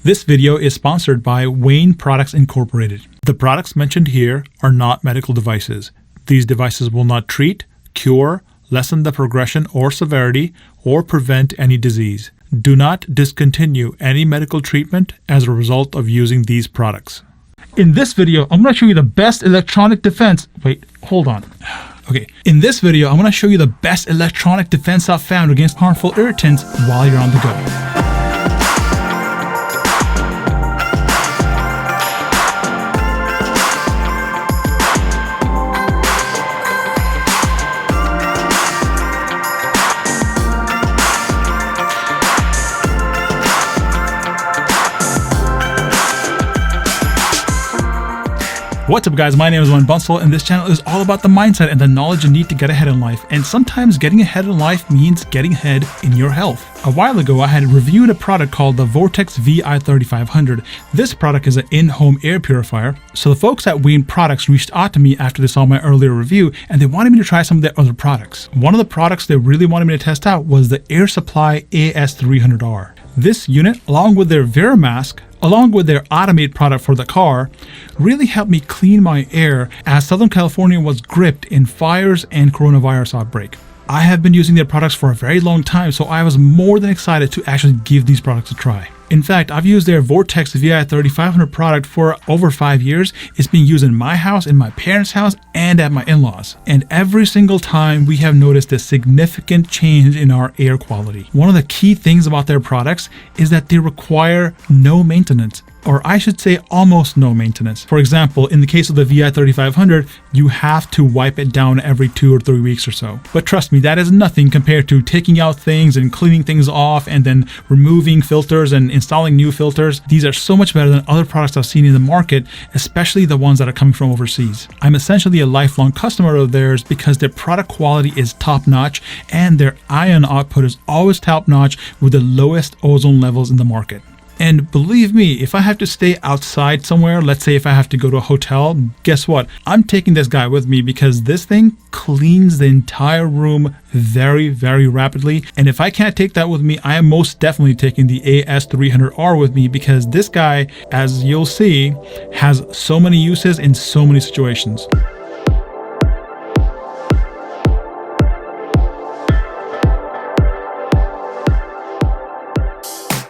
This video is sponsored by Wein Products Incorporated. The products mentioned here are not medical devices. These devices will not treat, cure, lessen the progression or severity, or prevent any disease. Do not discontinue any medical treatment as a result of using these products. In this video, I'm going to show you the best electronic defense. Wait, hold on. Okay, in this video, I'm going to show you the best electronic defense I've found against harmful irritants while you're on the go. What's up guys, my name is Wein and this channel is all about the mindset and the knowledge you need to get ahead in life. And sometimes getting ahead in life means getting ahead in your health. A while ago, I had reviewed a product called the Vortex VI3500. This product is an in-home air purifier. So the folks at Wein Products reached out to me after they saw my earlier review and they wanted me to try some of their other products. One of the products they really wanted me to test out was the Air Supply AS300R. This unit, along with their VeriMask, along with their Automate product for the car, really helped me clean my air as Southern California was gripped in fires and coronavirus outbreak. I have been using their products for a very long time, so I was more than excited to actually give these products a try. In fact, I've used their Vortex VI3500 product for over 5 years. It's being used in my house, in my parents' house, and at my in-laws. And every single time we have noticed a significant change in our air quality. One of the key things about their products is that they require no maintenance, or I should say almost no maintenance. For example, in the case of the VI3500, you have to wipe it down every 2 or 3 weeks or so. But trust me, that is nothing compared to taking out things and cleaning things off and then removing filters and installing new filters. These are so much better than other products I've seen in the market, especially the ones that are coming from overseas. I'm essentially a lifelong customer of theirs because their product quality is top-notch and their ion output is always top-notch with the lowest ozone levels in the market. And believe me, if I have to stay outside somewhere, let's say if I have to go to a hotel, guess what? I'm taking this guy with me because this thing cleans the entire room very, very rapidly. And if I can't take that with me, I am most definitely taking the AS300R with me because this guy, as you'll see, has so many uses in so many situations.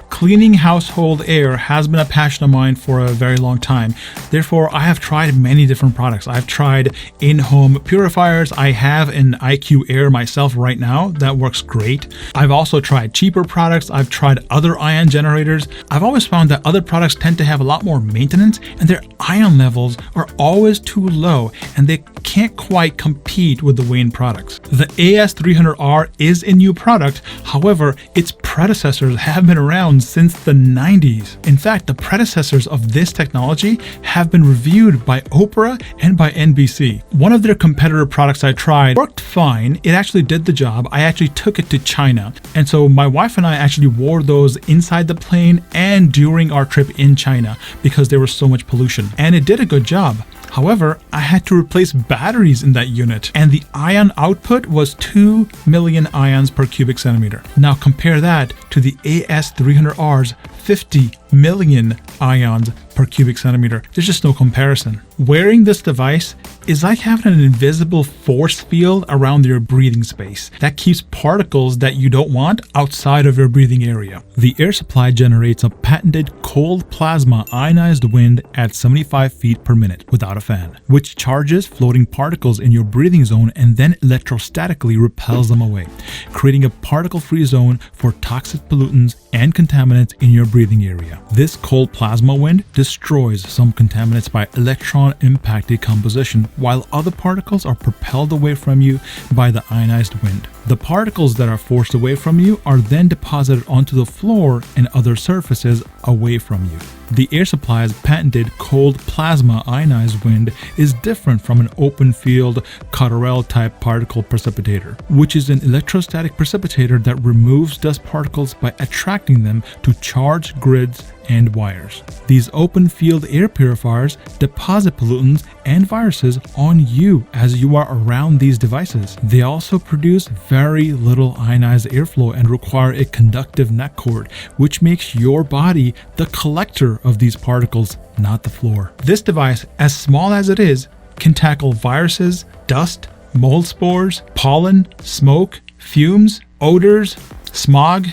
Cleaning household air has been a passion of mine for a very long time. Therefore, I have tried many different products. I've tried in-home purifiers. I have an IQ Air myself right now that works great. I've also tried cheaper products. I've tried other ion generators. I've always found that other products tend to have a lot more maintenance and their ion levels are always too low and they can't quite compete with the Wein products. The AS300R is a new product. However, its predecessors have been around since the 90s. In fact, the predecessors of this technology have been reviewed by Oprah and by NBC. One of their competitor products I tried worked fine. It actually did the job. I actually took it to China. And so my wife and I actually wore those inside the plane and during our trip in China because there was so much pollution. And it did a good job. However, I had to replace batteries in that unit and the ion output was 2 million ions per cubic centimeter. Now compare that to the AS300R's 50 million ions per cubic centimeter. There's just no comparison. Wearing this device is like having an invisible force field around your breathing space that keeps particles that you don't want outside of your breathing area. The air supply generates a patented cold plasma ionized wind at 75 feet per minute without a fan, which charges floating particles in your breathing zone and then electrostatically repels them away, creating a particle-free zone for toxic pollutants and contaminants in your breathing area. This cold plasma wind destroys some contaminants by electron impact decomposition, while other particles are propelled away from you by the ionized wind. The particles that are forced away from you are then deposited onto the floor and other surfaces away from you. The air supply's patented cold plasma ionized wind is different from an open field Cotterell type particle precipitator, which is an electrostatic precipitator that removes dust particles by attracting them to charged grids and wires. These open field air purifiers deposit pollutants and viruses on you as you are around these devices. They also produce very very little ionized airflow and require a conductive neck cord, which makes your body the collector of these particles, not the floor. This device, as small as it is, can tackle viruses, dust, mold spores, pollen, smoke, fumes, odors, smog,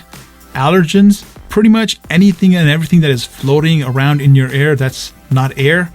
allergens, pretty much anything and everything that is floating around in your air that's not air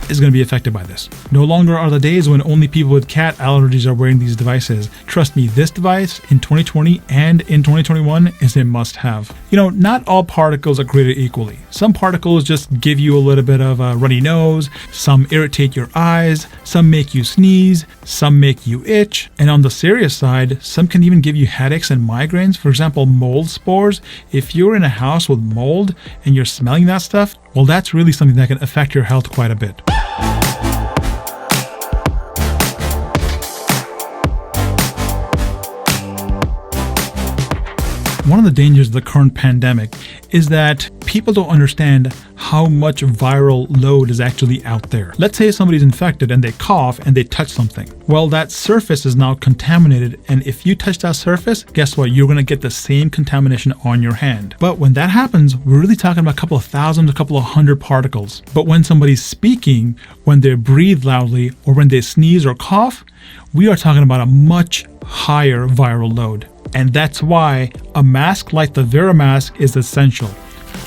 is going to be affected by this. No longer are the days when only people with cat allergies are wearing these devices. Trust me, this device in 2020 and in 2021 is a must-have. You know, not all particles are created equally. Some particles just give you a little bit of a runny nose, some irritate your eyes, some make you sneeze, some make you itch, and on the serious side, some can even give you headaches and migraines. For example, mold spores. If you're in a house with mold and you're smelling that stuff, well, that's really something that can affect your health quite a bit. One of the dangers of the current pandemic is that people don't understand how much viral load is actually out there. Let's say somebody's infected and they cough and they touch something. Well, that surface is now contaminated, and if you touch that surface, guess what? You're going to get the same contamination on your hand. But when that happens, we're really talking about a couple of thousand, a couple of hundred particles. But when somebody's speaking, when they breathe loudly, or when they sneeze or cough, we are talking about a much higher viral load. And that's why a mask like the Vera mask is essential.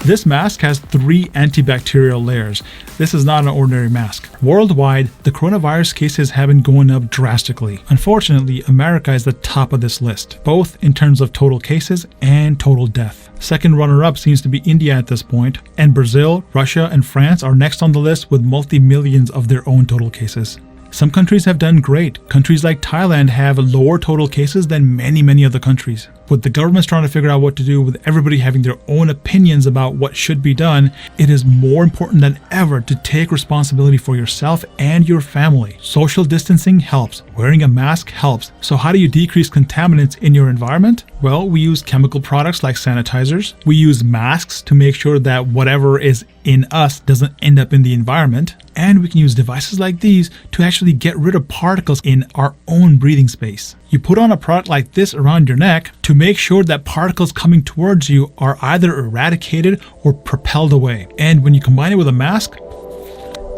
This mask has 3 antibacterial layers. This is not an ordinary mask. Worldwide, the coronavirus cases have been going up drastically. Unfortunately, America is the top of this list, both in terms of total cases and total death. Second runner-up seems to be India at this point, and Brazil, Russia, and France are next on the list with multi-millions of their own total cases. Some countries have done great. Countries like Thailand have lower total cases than many other countries. With the government's trying to figure out what to do, with everybody having their own opinions about what should be done, it is more important than ever to take responsibility for yourself and your family. Social distancing helps. Wearing a mask helps. So how do you decrease contaminants in your environment? Well, we use chemical products like sanitizers. We use masks to make sure that whatever is in us doesn't end up in the environment. And we can use devices like these to actually get rid of particles in our own breathing space. You put on a product like this around your neck to make sure that particles coming towards you are either eradicated or propelled away. And when you combine it with a mask,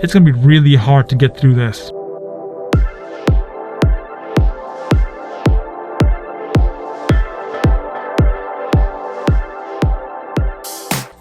it's going to be really hard to get through this.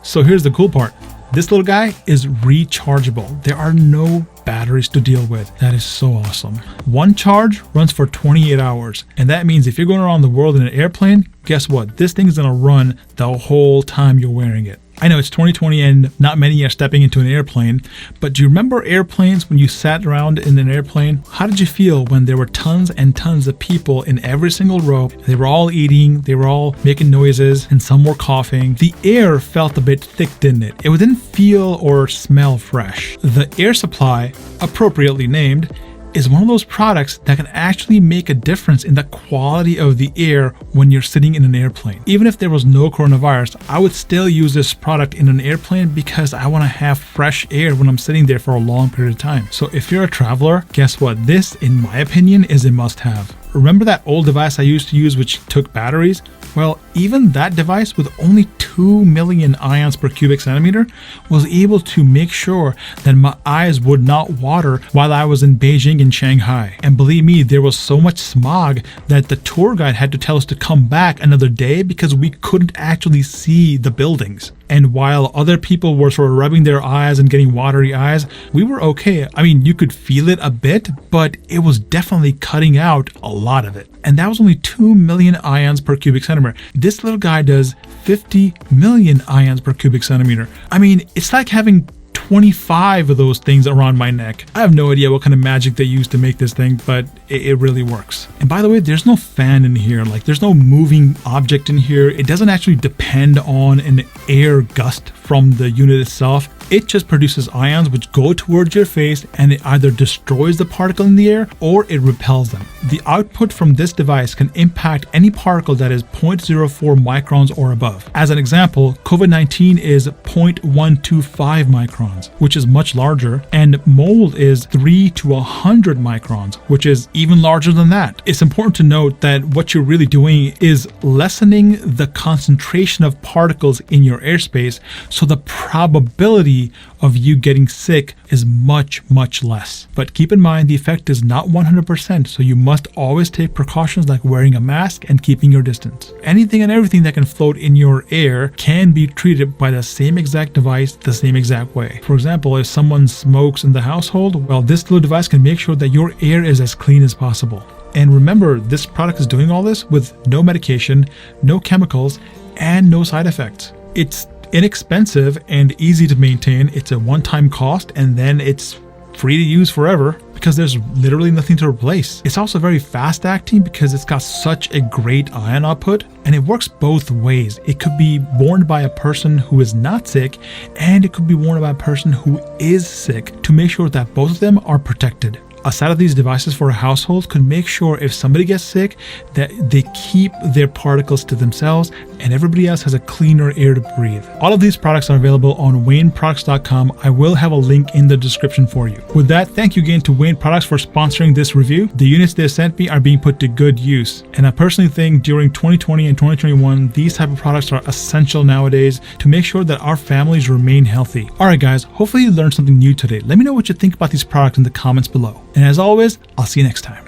So here's the cool part. This little guy is rechargeable. There are no batteries to deal with. That is so awesome. One charge runs for 28 hours. And that means if you're going around the world in an airplane, guess what? This thing is going to run the whole time you're wearing it. I know it's 2020 and not many are stepping into an airplane, but do you remember airplanes when you sat around in an airplane? How did you feel when there were tons and tons of people in every single row? They were all eating, they were all making noises, and some were coughing. The air felt a bit thick, didn't it? It didn't feel or smell fresh. The air supply, appropriately named, is one of those products that can actually make a difference in the quality of the air when you're sitting in an airplane. Even if there was no coronavirus, I would still use this product in an airplane because I want to have fresh air when I'm sitting there for a long period of time. So if you're a traveler, guess what? This, in my opinion, is a must-have. Remember that old device I used to use which took batteries? Well, even that device with only 2 million ions per cubic centimeter was able to make sure that my eyes would not water while I was in Beijing and Shanghai. And believe me, there was so much smog that the tour guide had to tell us to come back another day because we couldn't actually see the buildings. And while other people were sort of rubbing their eyes and getting watery eyes, we were okay. I mean, you could feel it a bit, but it was definitely cutting out a lot of it. And that was only 2 million ions per cubic centimeter. This little guy does 50 million ions per cubic centimeter. I mean, it's like having 25 of those things around my neck. I have no idea what kind of magic they used to make this thing, but it really works. And by the way, there's no fan in here. Like, there's no moving object in here. It doesn't actually depend on an air gust from the unit itself. It just produces ions which go towards your face, and it either destroys the particle in the air or it repels them. The output from this device can impact any particle that is 0.04 microns or above. As an example, COVID-19 is 0.125 microns, which is much larger, and mold is 3 to 100 microns, which is even larger than that. It's important to note that what you're really doing is lessening the concentration of particles in your airspace, so the probability of you getting sick is much less. But keep in mind, the effect is not 100%, so you must always take precautions like wearing a mask and keeping your distance. Anything and everything that can float in your air can be treated by the same exact device the same exact way. For example, if someone smokes in the household, well, this little device can make sure that your air is as clean as possible. And remember, this product is doing all this with no medication, no chemicals, and no side effects. It's inexpensive and easy to maintain. It's a one-time cost, and then it's free to use forever because there's literally nothing to replace. It's also very fast acting because it's got such a great ion output, and it works both ways. It could be worn by a person who is not sick, and it could be worn by a person who is sick, to make sure that both of them are protected. A set of these devices for a household could make sure if somebody gets sick that they keep their particles to themselves and everybody else has a cleaner air to breathe. All of these products are available on WeinProducts.com. I will have a link in the description for you. With that, thank you again to Wein Products for sponsoring this review. The units they sent me are being put to good use, and I personally think during 2020 and 2021, these type of products are essential nowadays to make sure that our families remain healthy. Alright guys, hopefully you learned something new today. Let me know what you think about these products in the comments below. And as always, I'll see you next time.